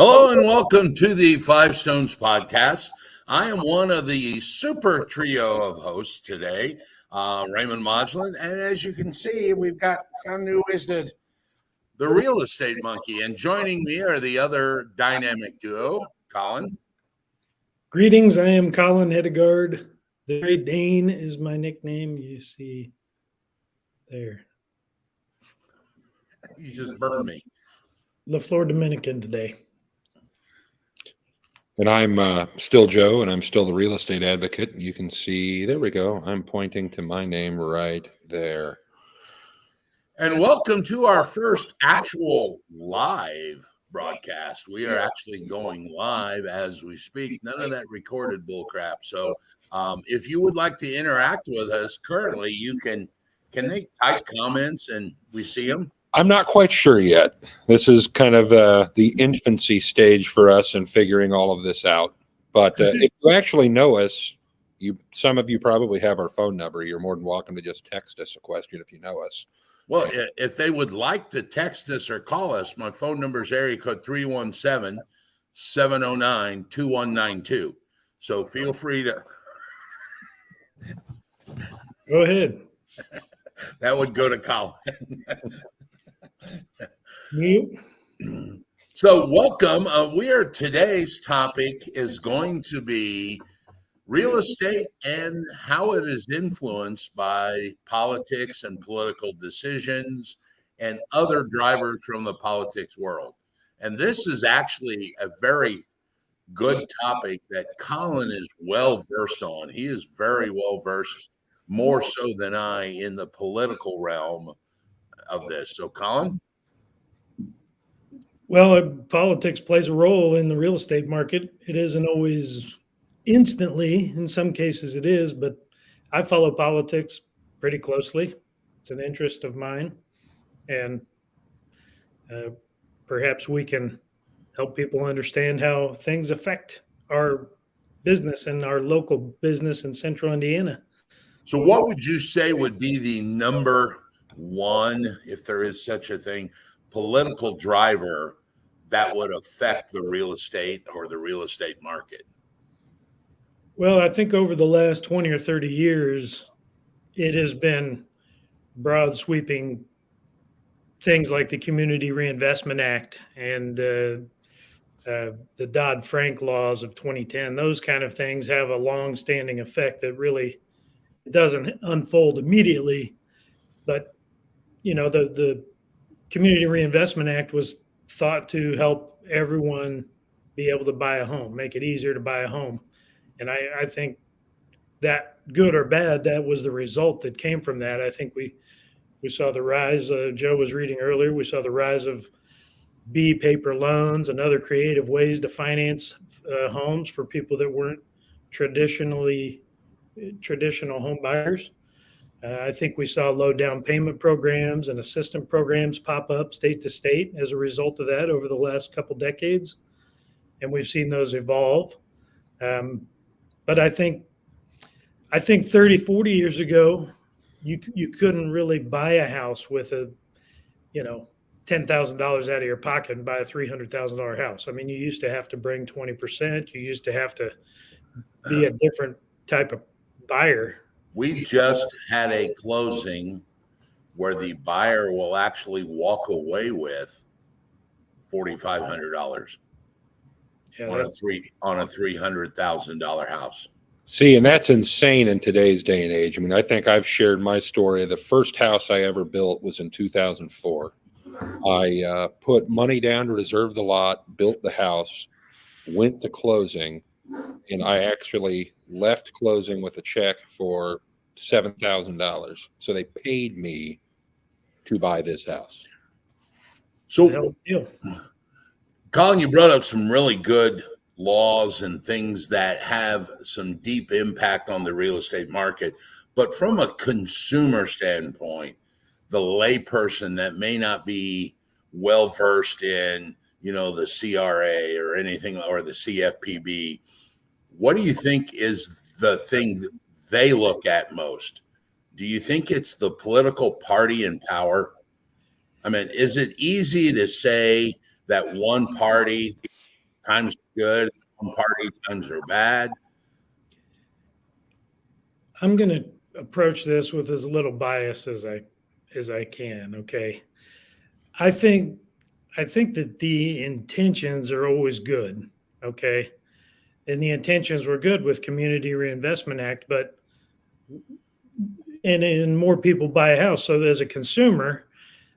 Hello and welcome to the Five Stones podcast. I am one of the super trio of hosts today, Raymond Modulin. And as you can see, we've got some new listed, the real estate monkey. And joining me are the other dynamic duo, Colin. Greetings, I am Colin Hedegaard. The Great Dane is my nickname. You see there. You just burned me. La Flor Dominican today. And I'm still Joe, and I'm still the real estate advocate. You can see, there we go. I'm pointing to my name right there. And welcome to our first actual live broadcast. We are actually going live as we speak. None of that recorded bullcrap. So if you would like to interact with us currently, you can they type comments and we see them? I'm not quite sure yet. This is kind of the infancy stage for us in figuring all of this out. But if you actually know us, some of you probably have our phone number. You're more than welcome to just text us a question if you know us. Well, if they would like to text us or call us, my phone number is area code 317-709-2192. So feel free to. Go ahead. That would go to Colin. So welcome. Today's topic is going to be real estate and how it is influenced by politics and political decisions and other drivers from the politics world. And this is actually a very good topic that Colin is well versed on. He is very well versed, more so than I, in the political realm of this. So, Colin? Well, politics plays a role in the real estate market. It isn't always instantly. In some cases it is, but I follow politics pretty closely. It's an interest of mine. And perhaps we can help people understand how things affect our business and our local business in central Indiana. So what would you say would be the number one, if there is such a thing, political driver that would affect the real estate or the real estate market? Well, I think over the last 20 or 30 years, it has been broad sweeping things like the Community Reinvestment Act and the Dodd-Frank laws of 2010. Those kind of things have a long-standing effect that really doesn't unfold immediately. But, you know, the Community Reinvestment Act was thought to help everyone be able to buy a home, make it easier to buy a home. And I think that, good or bad, that was the result that came from that. I think we saw the rise, Joe was reading earlier, we saw the rise of B paper loans and other creative ways to finance homes for people that weren't traditional home buyers. I think we saw low down payment programs and assistance programs pop up state to state as a result of that over the last couple decades. And we've seen those evolve. But I think 30, 40 years ago, you couldn't really buy a house with $10,000 out of your pocket and buy a $300,000 house. I mean, you used to have to bring 20%. You used to have to be a different type of buyer. We just had a closing where the buyer will actually walk away with $4,500 on a $300,000 house. See, and that's insane in today's day and age. I mean, I think I've shared my story. The first house I ever built was in 2004. I put money down to reserve the lot, built the house, went to closing, and I actually left closing with a check for $7,000. So they paid me to buy this house. So, Colin, you brought up some really good laws and things that have some deep impact on the real estate market. But from a consumer standpoint, the layperson that may not be well versed in, the CRA or anything, or the CFPB, what do you think is the thing that they look at most? Do you think it's the political party in power? I mean, is it easy to say that one party times are good, one party times are bad? I'm going to approach this with as little bias as I can. Okay. I think I think that the intentions are always good. Okay. And the intentions were good with Community Reinvestment Act, but and more people buy a house. So as a consumer,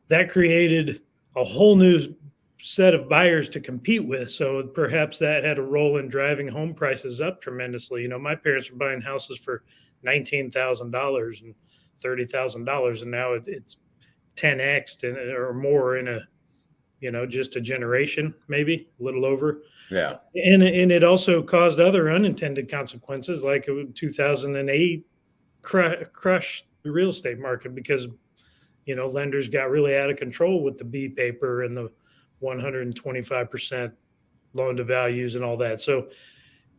that created a whole new set of buyers to compete with. So perhaps that had a role in driving home prices up tremendously. You know, my parents were buying houses for $19,000 and $30,000, and now it's 10x or more in just a generation, maybe a little over. Yeah. And it also caused other unintended consequences, like 2008 crushed the real estate market because lenders got really out of control with the B paper and the 125% loan to values and all that. So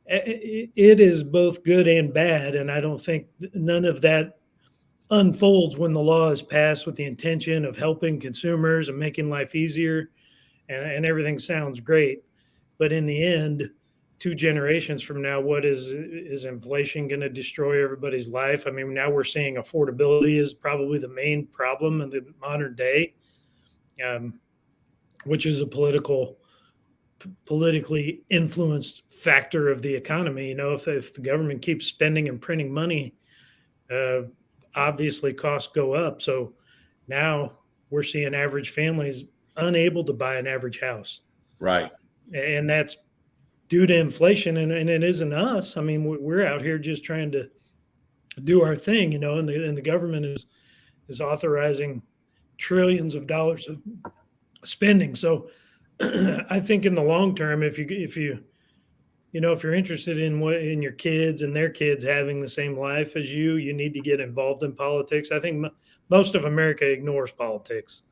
it is both good and bad, and I don't think none of that unfolds when the law is passed with the intention of helping consumers and making life easier, and everything sounds great. But in the end, 2 generations from now, what is inflation going to destroy everybody's life? I mean, now we're seeing affordability is probably the main problem in the modern day, which is a politically influenced factor of the economy. If the government keeps spending and printing money, obviously costs go up. So now we're seeing average families unable to buy an average house. Right. And that's due to inflation, and it isn't us. I mean, we're out here just trying to do our thing, and the government is authorizing trillions of dollars of spending. So I think in the long term, if you're interested in your kids and their kids having the same life as you need to get involved in politics. I think most of America ignores politics.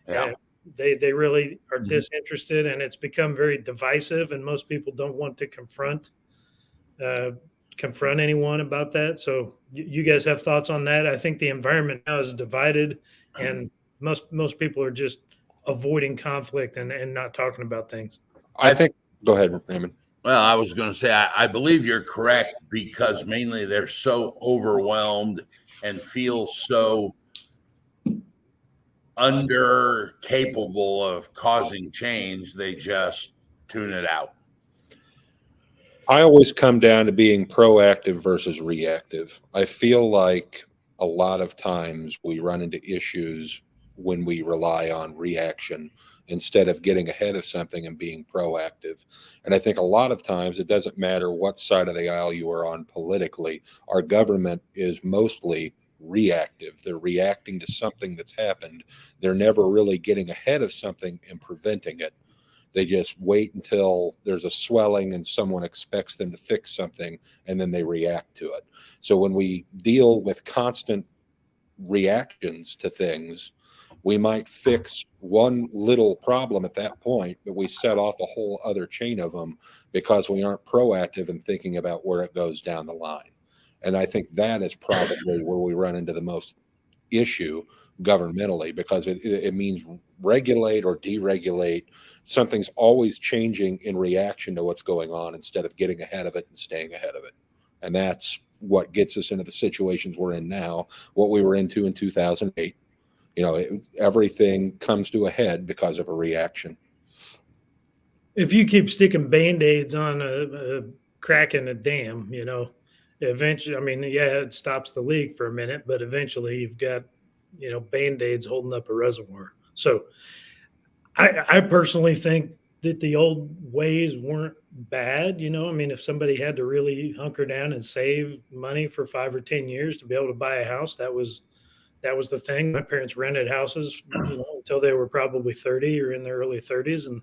Yeah. They really are disinterested, and it's become very divisive, and most people don't want to confront anyone about that. So you guys have thoughts on that? I think the environment now is divided, and most people are just avoiding conflict and not talking about things. I think, go ahead, Raymond. Well, I was going to say, I believe you're correct, because mainly they're so overwhelmed and feel so under capable of causing change, they just tune it out. I always come down to being proactive versus reactive. I feel like a lot of times we run into issues when we rely on reaction instead of getting ahead of something and being proactive. And I think a lot of times it doesn't matter what side of the aisle you are on politically. Our government is mostly reactive. They're reacting to something that's happened. They're never really getting ahead of something and preventing it. They just wait until there's a swelling and someone expects them to fix something, and then they react to it. So when we deal with constant reactions to things, we might fix one little problem at that point, but we set off a whole other chain of them because we aren't proactive in thinking about where it goes down the line. And I think that is probably where we run into the most issue governmentally, because it means regulate or deregulate. Something's always changing in reaction to what's going on instead of getting ahead of it and staying ahead of it. And that's what gets us into the situations we're in now, what we were into in 2008. Everything comes to a head because of a reaction. If you keep sticking Band-Aids on a crack in a dam, eventually, I mean, yeah, it stops the leak for a minute, but eventually you've got, Band-Aids holding up a reservoir. So I personally think that the old ways weren't bad. I mean, if somebody had to really hunker down and save money for 5 or 10 years to be able to buy a house, that was the thing. My parents rented houses, until they were probably 30 or in their early 30s, and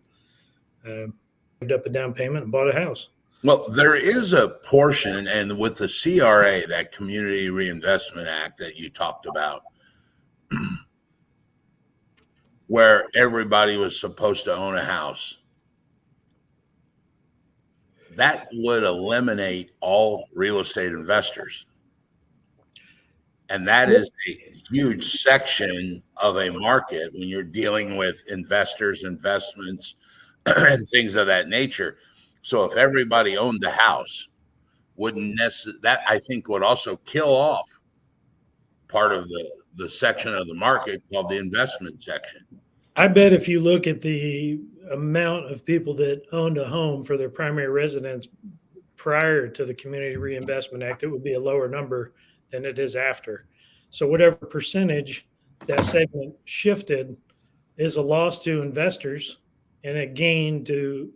saved up a down payment and bought a house. Well, there is a portion, and with the CRA, that Community Reinvestment Act that you talked about, where everybody was supposed to own a house, that would eliminate all real estate investors. And that is a huge section of a market when you're dealing with investors, investments, and things of that nature. So if everybody owned the house, wouldn't necessarily, that I think would also kill off part of the section of the market called the investment section. I bet if you look at the amount of people that owned a home for their primary residence prior to the Community Reinvestment Act, it would be a lower number than it is after. So whatever percentage that segment shifted is a loss to investors and a gain to,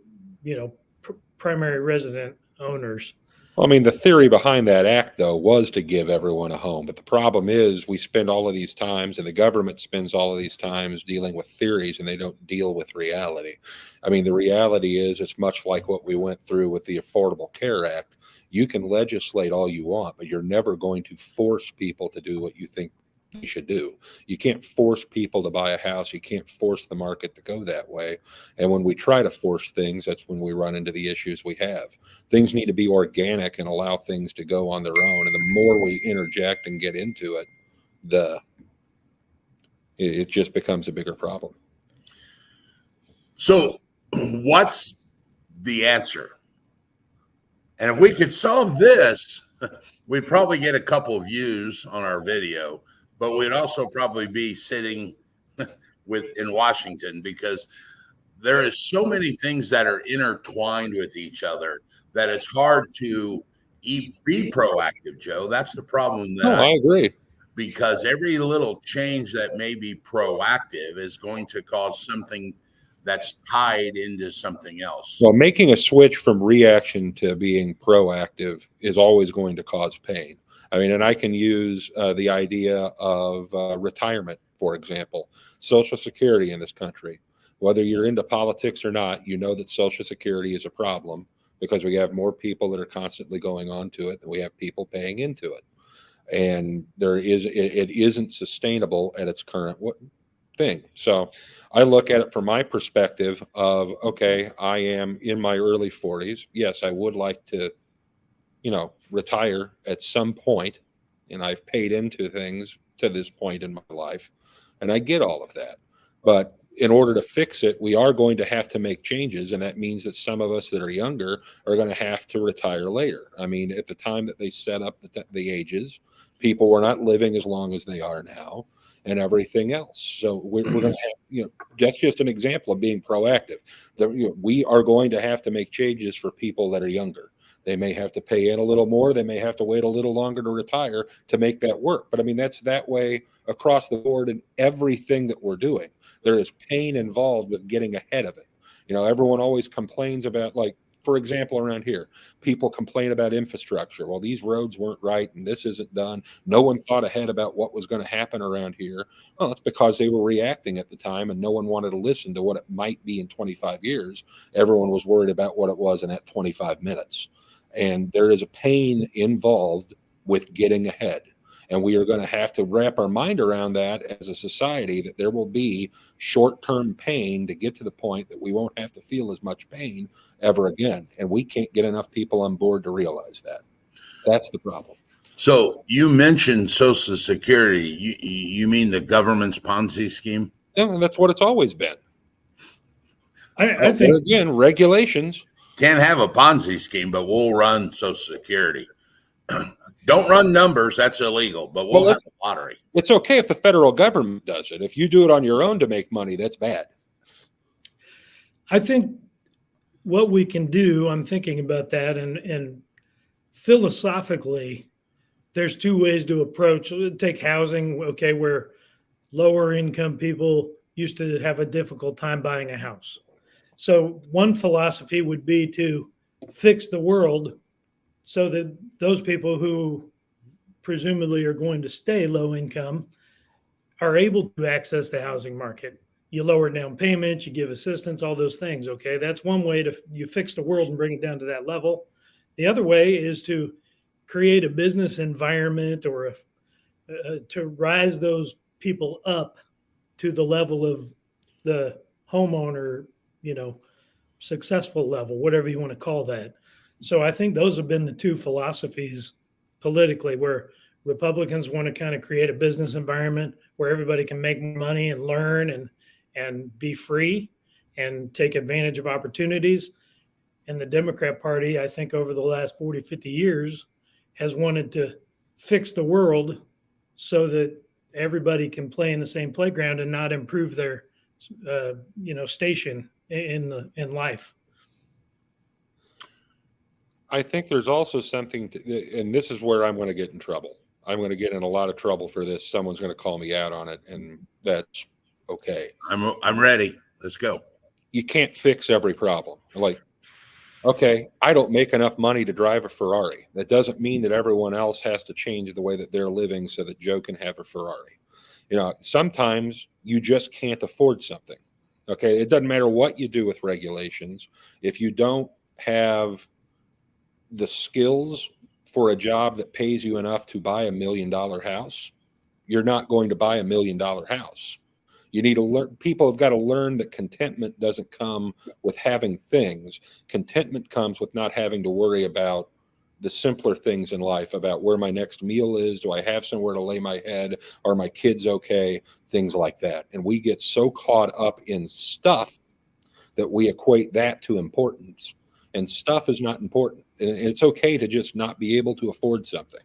primary resident owners. Well, I mean, the theory behind that act, though, was to give everyone a home. But the problem is we spend all of these times, and the government spends all of these times dealing with theories, and they don't deal with reality. I mean, the reality is it's much like what we went through with the Affordable Care Act. You can legislate all you want, but you're never going to force people to do what you think you should do. You can't force people to buy a house. You can't force the market to go that way. And when we try to force things, that's when we run into the issues we have. Things need to be organic and allow things to go on their own. And the more we interject and get into it, it just becomes a bigger problem. So what's the answer? And if we could solve this, we'd probably get a couple of views on our video, but we'd also probably be sitting in Washington, because there is so many things that are intertwined with each other that it's hard to be proactive, Joe. That's the problem. I agree. Because every little change that may be proactive is going to cause something that's tied into something else. Well, making a switch from reaction to being proactive is always going to cause pain. I mean, and I can use the idea of retirement, for example, Social Security in this country. Whether you're into politics or not, you know that Social Security is a problem because we have more people that are constantly going on to it than we have people paying into it. And it isn't sustainable at its current thing. So I look at it from my perspective of, okay, I am in my early 40s. Yes, I would like to, retire at some point, and I've paid into things to this point in my life, and I get all of that. But in order to fix it, we are going to have to make changes, and that means that some of us that are younger are going to have to retire later. I mean, at the time that they set up the ages, people were not living as long as they are now, and everything else. So we're going to have, that's just an example of being proactive. We are going to have to make changes for people that are younger. They may have to pay in a little more. They may have to wait a little longer to retire to make that work. But I mean, that's that way across the board in everything that we're doing. There is pain involved with getting ahead of it. Everyone always complains about, like, for example, around here, people complain about infrastructure. Well, these roads weren't right and this isn't done. No one thought ahead about what was going to happen around here. Well, it's because they were reacting at the time and no one wanted to listen to what it might be in 25 years. Everyone was worried about what it was in that 25 minutes. And there is a pain involved with getting ahead. And we are going to have to wrap our mind around that as a society, that there will be short-term pain to get to the point that we won't have to feel as much pain ever again. And we can't get enough people on board to realize that. That's the problem. So you mentioned Social Security. You mean the government's Ponzi scheme? Yeah, that's what it's always been. I think, again, regulations. Can't have a Ponzi scheme, but we'll run Social Security. Don't run numbers. That's illegal, but we'll have a lottery. It's okay if the federal government does it. If you do it on your own to make money, that's bad. I think what we can do, I'm thinking about that, and philosophically, there's two ways to approach. Take housing, okay, where lower income people used to have a difficult time buying a house. So one philosophy would be to fix the world so that those people who presumably are going to stay low income are able to access the housing market. You lower down payments, you give assistance, all those things. Okay, that's one way you fix the world and bring it down to that level. The other way is to create a business environment or to rise those people up to the level of the homeowner, successful level, whatever you want to call that. So I think those have been the two philosophies politically, where Republicans want to kind of create a business environment where everybody can make money and learn and be free and take advantage of opportunities. And the Democrat Party, I think over the last 40, 50 years, has wanted to fix the world so that everybody can play in the same playground and not improve their, station in life. I think there's also something, and this is where I'm going to get in trouble. I'm going to get in a lot of trouble for this. Someone's going to call me out on it, and that's okay. I'm ready. Let's go. You can't fix every problem. Like, okay, I don't make enough money to drive a Ferrari. That doesn't mean that everyone else has to change the way that they're living so that Joe can have a Ferrari. Sometimes you just can't afford something. Okay, it doesn't matter what you do with regulations. If you don't have the skills for a job that pays you enough to buy $1 million house, you're not going to buy $1 million house. You need to learn. People have got to learn that contentment doesn't come with having things. Contentment comes with not having to worry about the simpler things in life, about where my next meal is. Do I have somewhere to lay my head? Are my kids okay? Things like that. And we get so caught up in stuff that we equate that to importance. And stuff is not important. And it's okay to just not be able to afford something.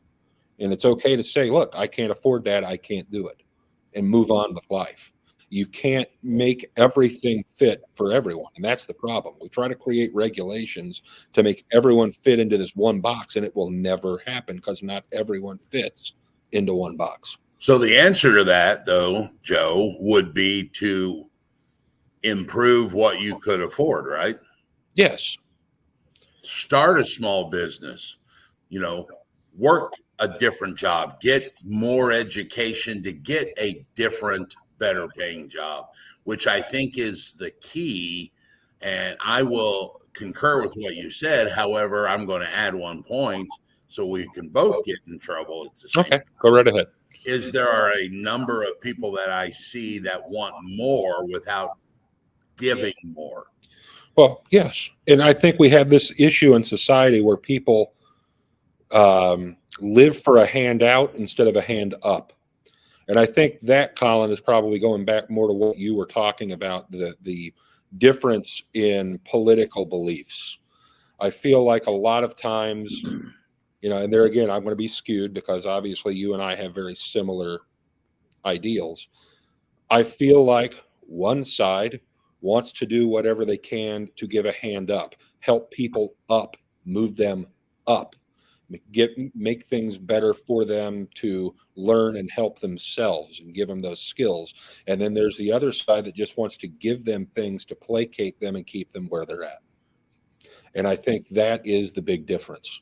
And it's okay to say, look, I can't afford that. I can't do it. And move on with life. You can't make everything fit for everyone. And that's the problem. We try to create regulations to make everyone fit into this one box, and it will never happen because not everyone fits into one box. So the answer to that, though, Joe, would be to improve what you could afford, right? Yes. Start a small business, work a different job, get more education to get a different, better paying job, which I think is the key. And I will concur with what you said. However, I'm going to add one point so we can both get in trouble at the same time. Go right ahead. There are a number of people that I see that want more without giving more. Well, yes. And I think we have this issue in society where people live for a handout instead of a hand up. And I think that, Colin, is probably going back more to what you were talking about, the difference in political beliefs. I feel like a lot of times, and there again, I'm going to be skewed because obviously you and I have very similar ideals. I feel like one side wants to do whatever they can to give a hand up, help people up, move them up, make things better for them to learn and help themselves and give them those skills. And then there's the other side that just wants to give them things to placate them and keep them where they're at. And I think that is the big difference.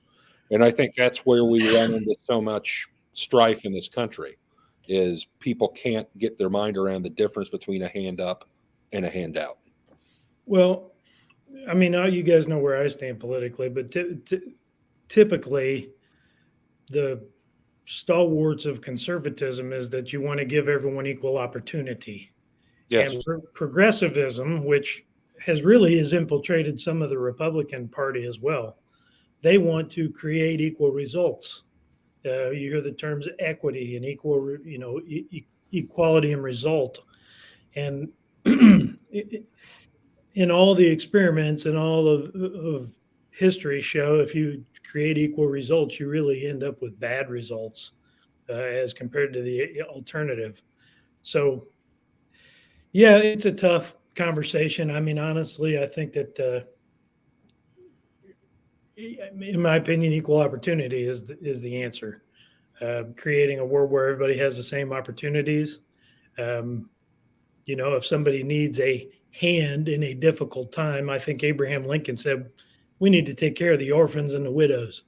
And I think that's where we run into so much strife in this country, is people can't get their mind around the difference between a hand up and a handout. Well, I mean, now you guys know where I stand politically, but typically the stalwarts of conservatism is that you want to give everyone equal opportunity. Yes. And progressivism, which has infiltrated some of the Republican Party as well, they want to create equal results. You hear the terms equity and equal, equality and result. And in all the experiments and all of history show, if you create equal results, you really end up with bad results as compared to the alternative. So, yeah, it's a tough conversation. I mean, honestly, I think that, in my opinion, equal opportunity is the answer. Creating a world where everybody has the same opportunities. If somebody needs a hand in a difficult time, I think Abraham Lincoln said, we need to take care of the orphans and the widows.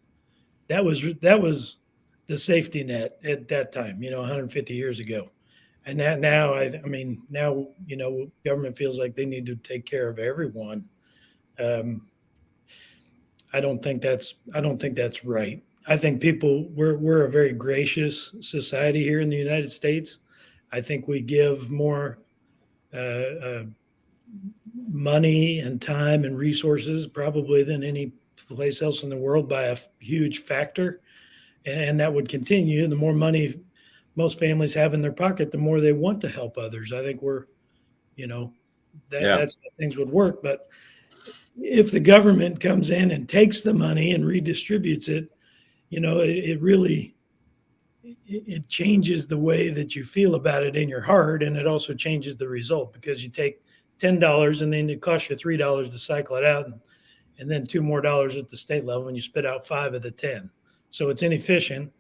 That was the safety net at that time, 150 years ago. And that now, now, government feels like they need to take care of everyone. I don't think that's right. I think we're a very gracious society here in the United States. I think we give more money and time and resources probably than any place else in the world by a huge factor. And that would continue. The more money most families have in their pocket, the more they want to help others. I think that's how things would work. But if the government comes in and takes the money and redistributes it, it really it changes the way that you feel about it in your heart, and it also changes the result because you take $10 and then it costs you $3 to cycle it out, and then $2 more at the state level, and you spit out 5 of the 10. So it's inefficient.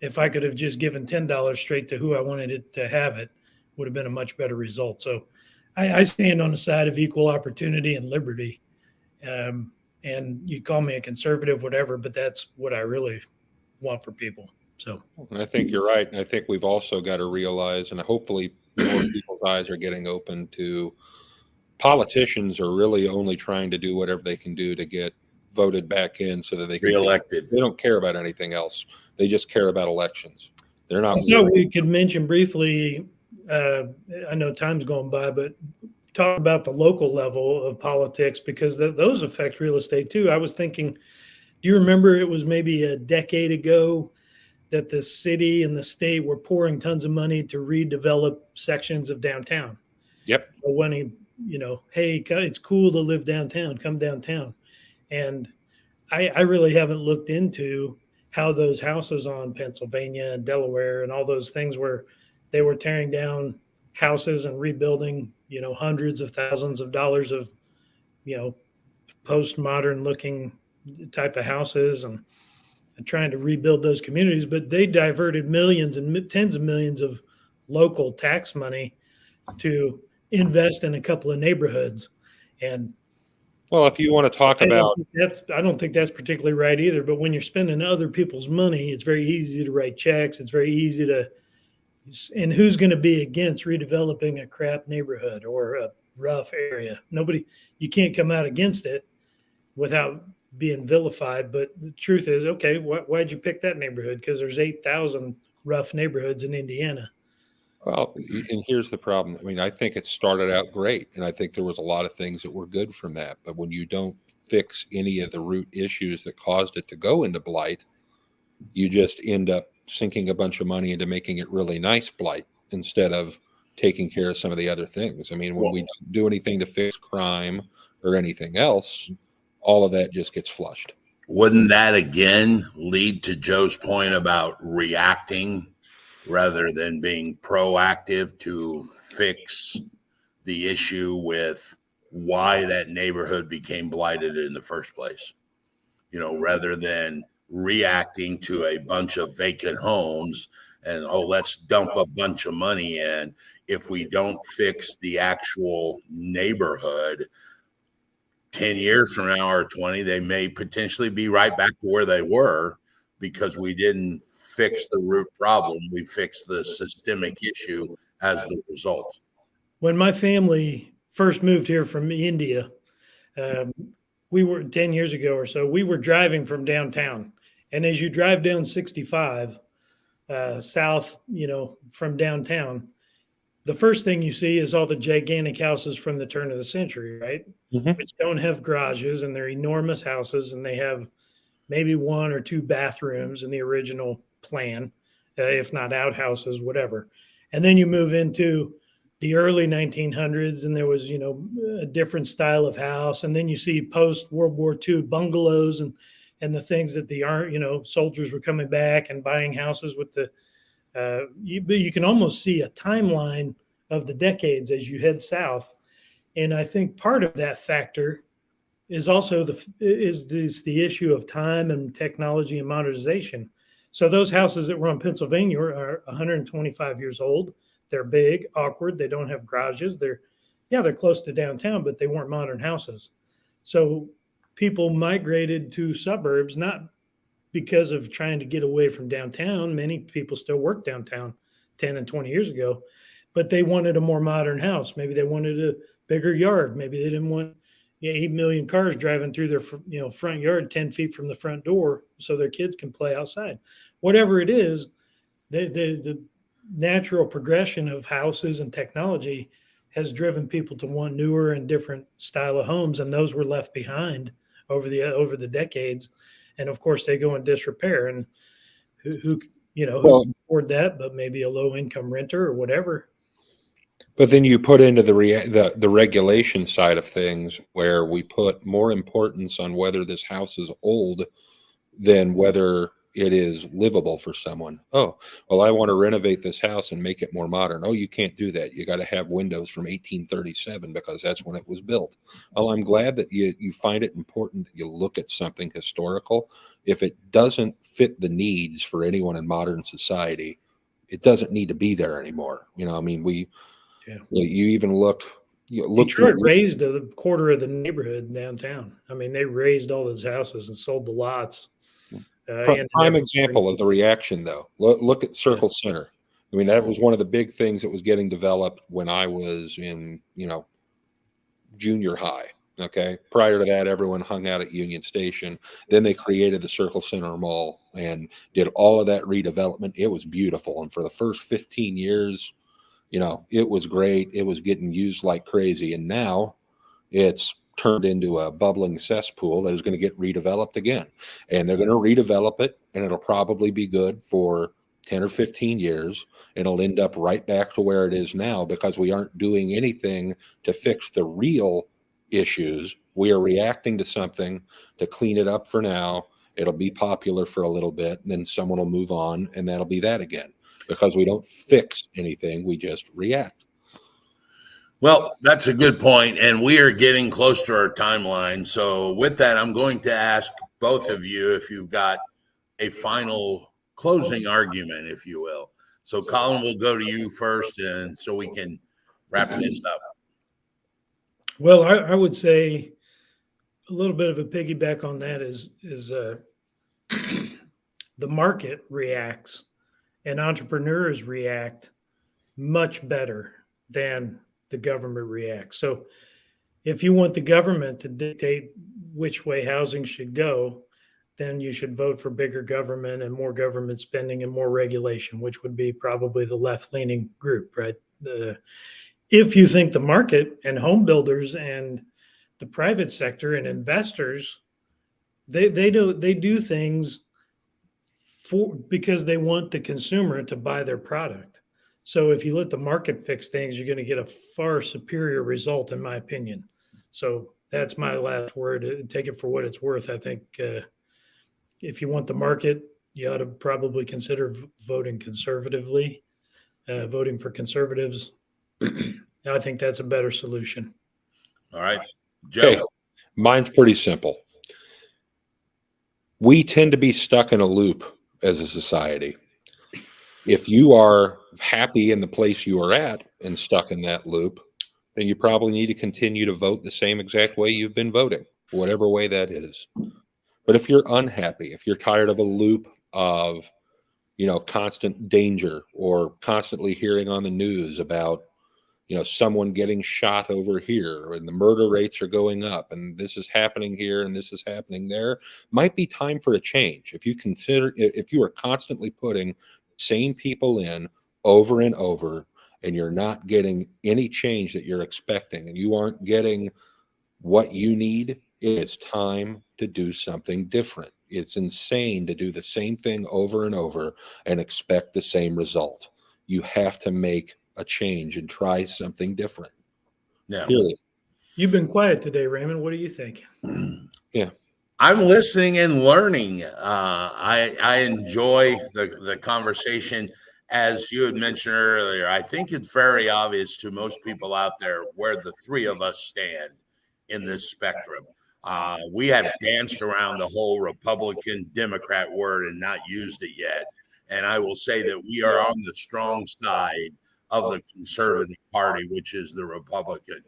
If I could have just given $10 straight to who I wanted it to have, it would have been a much better result. So I stand on the side of equal opportunity and liberty. And you call me a conservative, whatever, but that's what I really want for people. So, and I think you're right. And I think we've also got to realize, and hopefully more people's eyes are getting open to, politicians are really only trying to do whatever they can do to get voted back in so that they can reelected. They don't care about anything else. They just care about elections. They're not. So we could mention briefly, I know time's going by, but talk about the local level of politics, because those affect real estate too. I was thinking, do you remember it was maybe a decade ago that the city and the state were pouring tons of money to redevelop sections of downtown? Yep. When hey, it's cool to live downtown, come downtown. And I really haven't looked into how those houses on Pennsylvania and Delaware and all those things where they were tearing down houses and rebuilding, hundreds of thousands of dollars of, postmodern looking type of houses and trying to rebuild those communities. But they diverted millions and tens of millions of local tax money to invest in a couple of neighborhoods. And well, if you want to talk about I don't think that's particularly right either. But when you're spending other people's money, it's very easy to write checks. It's very easy to, and who's going to be against redeveloping a crap neighborhood or a rough area? Nobody. You can't come out against it without being vilified. But the truth is, okay, why'd you pick that neighborhood? Because there's 8,000 rough neighborhoods in Indiana. Well, and here's the problem. I mean, I think it started out great, and I think there was a lot of things that were good from that. But when you don't fix any of the root issues that caused it to go into blight, you just end up sinking a bunch of money into making it really nice blight instead of taking care of some of the other things. I mean, when we don't do anything to fix crime or anything else, all of that just gets flushed. Wouldn't that again lead to Joe's point about reacting rather than being proactive to fix the issue with why that neighborhood became blighted in the first place? Rather than reacting to a bunch of vacant homes and, let's dump a bunch of money in. If we don't fix the actual neighborhood, 10 years from now or 20, they may potentially be right back to where they were because we didn't fix the root problem. We fixed the systemic issue as the result. When my family first moved here from India, we were 10 years ago or so, we were driving from downtown. And as you drive down 65 south, from downtown, the first thing you see is all the gigantic houses from the turn of the century, right? Mm-hmm. Which don't have garages, and they're enormous houses, and they have maybe 1 or 2 bathrooms in the original plan, if not outhouses, whatever. And then you move into the early 1900s, and there was, a different style of house. And then you see post World War II bungalows and the things that soldiers were coming back and buying houses with the, you can almost see a timeline of the decades as you head south. And I think part of that factor is also the issue of time and technology and modernization. So those houses that were on Pennsylvania are 125 years old. They're big, awkward. They don't have garages. They're close to downtown, but they weren't modern houses. So people migrated to suburbs, not because of trying to get away from downtown. Many people still work downtown 10 and 20 years ago, but they wanted a more modern house. Maybe they wanted a bigger yard. Maybe they didn't want 8 million cars driving through their front yard 10 feet from the front door so their kids can play outside. Whatever it is, the natural progression of houses and technology has driven people to want newer and different style of homes, and those were left behind over the decades. And of course, they go in disrepair. And who can afford that? But maybe a low income renter or whatever. But then you put into the regulation side of things, where we put more importance on whether this house is old than whether it is livable for someone. Oh, well, I want to renovate this house and make it more modern. Oh, you can't do that. You got to have windows from 1837 because that's when it was built. Well, I'm glad that you find it important that you look at something historical. If it doesn't fit the needs for anyone in modern society, it doesn't need to be there anymore. I mean, you even look. Detroit raised a quarter of the neighborhood downtown. I mean, they raised all those houses and sold the lots. Prime example of the reaction, though. Look at Circle Center. I mean, that was one of the big things that was getting developed when I was in, junior high. Okay. Prior to that, everyone hung out at Union Station. Then they created the Circle Center Mall and did all of that redevelopment. It was beautiful. And for the first 15 years, it was great. It was getting used like crazy. And now it's turned into a bubbling cesspool that is going to get redeveloped again. And they're going to redevelop it, and it'll probably be good for 10 or 15 years. It'll end up right back to where it is now because we aren't doing anything to fix the real issues. We are reacting to something to clean it up for now. It'll be popular for a little bit, and then someone will move on, and that'll be that again. Because we don't fix anything, we just react. Well, that's a good point, and we are getting close to our timeline. So with that, I'm going to ask both of you if you've got a final closing argument, if you will. So Colin, we'll go to you first, and so we can wrap this up. Well, I would say a little bit of a piggyback on that is the market reacts and entrepreneurs react much better than the government reacts. So if you want the government to dictate which way housing should go, then you should vote for bigger government and more government spending and more regulation, which would be probably the left-leaning group, right? If you think the market and home builders and the private sector and investors, they do things because they want the consumer to buy their product. So if you let the market fix things, you're going to get a far superior result, in my opinion. So that's my last word. Take it for what it's worth. I think if you want the market, you ought to probably consider voting conservatively, voting for conservatives. I think that's a better solution. All right, Joe. Okay. Mine's pretty simple. We tend to be stuck in a loop as a society. If you are happy in the place you are at and stuck in that loop, then you probably need to continue to vote the same exact way you've been voting, whatever way that is. But if you're unhappy, if you're tired of a loop of, constant danger or constantly hearing on the news about, someone getting shot over here and the murder rates are going up and this is happening here and this is happening there, might be time for a change. If you are constantly putting same people in over and over and you're not getting any change that you're expecting and you aren't getting what you need, it's time to do something different. It's insane to do the same thing over and over and expect the same result. You have to make a change and try something different. Yeah. Period. You've been quiet today, Raymond. What do you think? Yeah. I'm listening and learning. I enjoy the conversation. As you had mentioned earlier, I think it's very obvious to most people out there where the three of us stand in this spectrum. We have danced around the whole Republican Democrat word and not used it yet. And I will say that we are on the strong side of the conservative party, which is the Republican.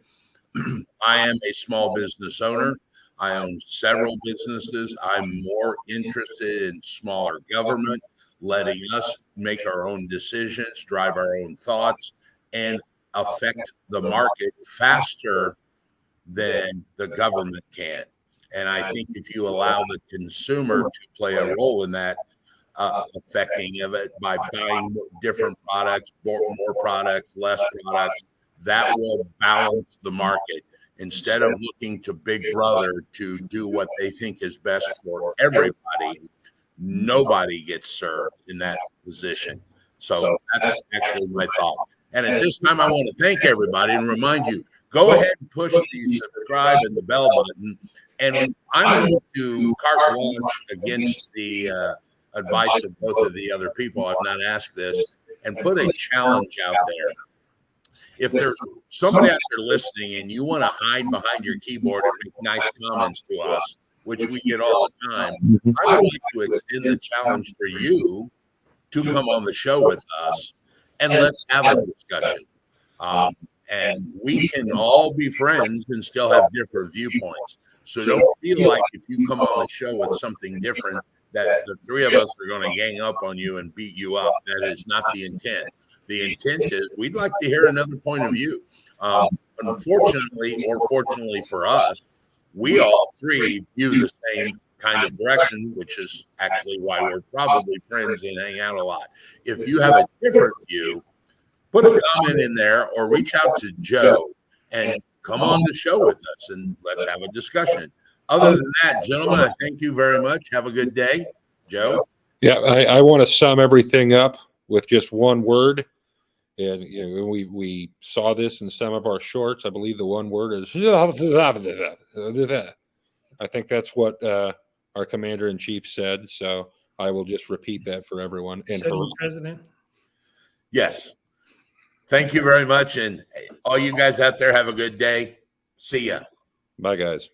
I am a small business owner. I own several businesses. I'm more interested in smaller government, letting us make our own decisions, drive our own thoughts, and affect the market faster than the government can. And I think if you allow the consumer to play a role in that, affecting of it by buying different products, more products, less products, that will balance the market instead of looking to Big Brother to do what they think is best for everybody. Nobody gets served in that position. So that's actually my thought. And at this time, I want to thank everybody and remind you, go ahead and push the subscribe and the bell button. And I'm going to carte blanche against the advice of both of the other people. I've not asked this, and put a challenge out there. If there's somebody out there listening and you want to hide behind your keyboard and make nice comments to us, which we get all the time, I would like to extend the challenge for you to come on the show with us and let's have a discussion. And we can all be friends and still have different viewpoints. So don't feel like if you come on the show with something different that the three of us are going to gang up on you and beat you up. That is not the intent. The intent is we'd like to hear another point of view. Unfortunately, or fortunately for us, we all three view the same kind of direction, which is actually why we're probably friends and hang out a lot. If you have a different view, put a comment in there or reach out to Joe and come on the show with us and let's have a discussion. Other than that, gentlemen, I thank you very much. Have a good day. Joe? Yeah, I want to sum everything up with just one word. And we saw this in some of our shorts. I believe the one word is I think that's what our commander-in-chief said. So I will just repeat that for everyone. And President. Yes. Thank you very much. And all you guys out there, have a good day. See ya. Bye, guys.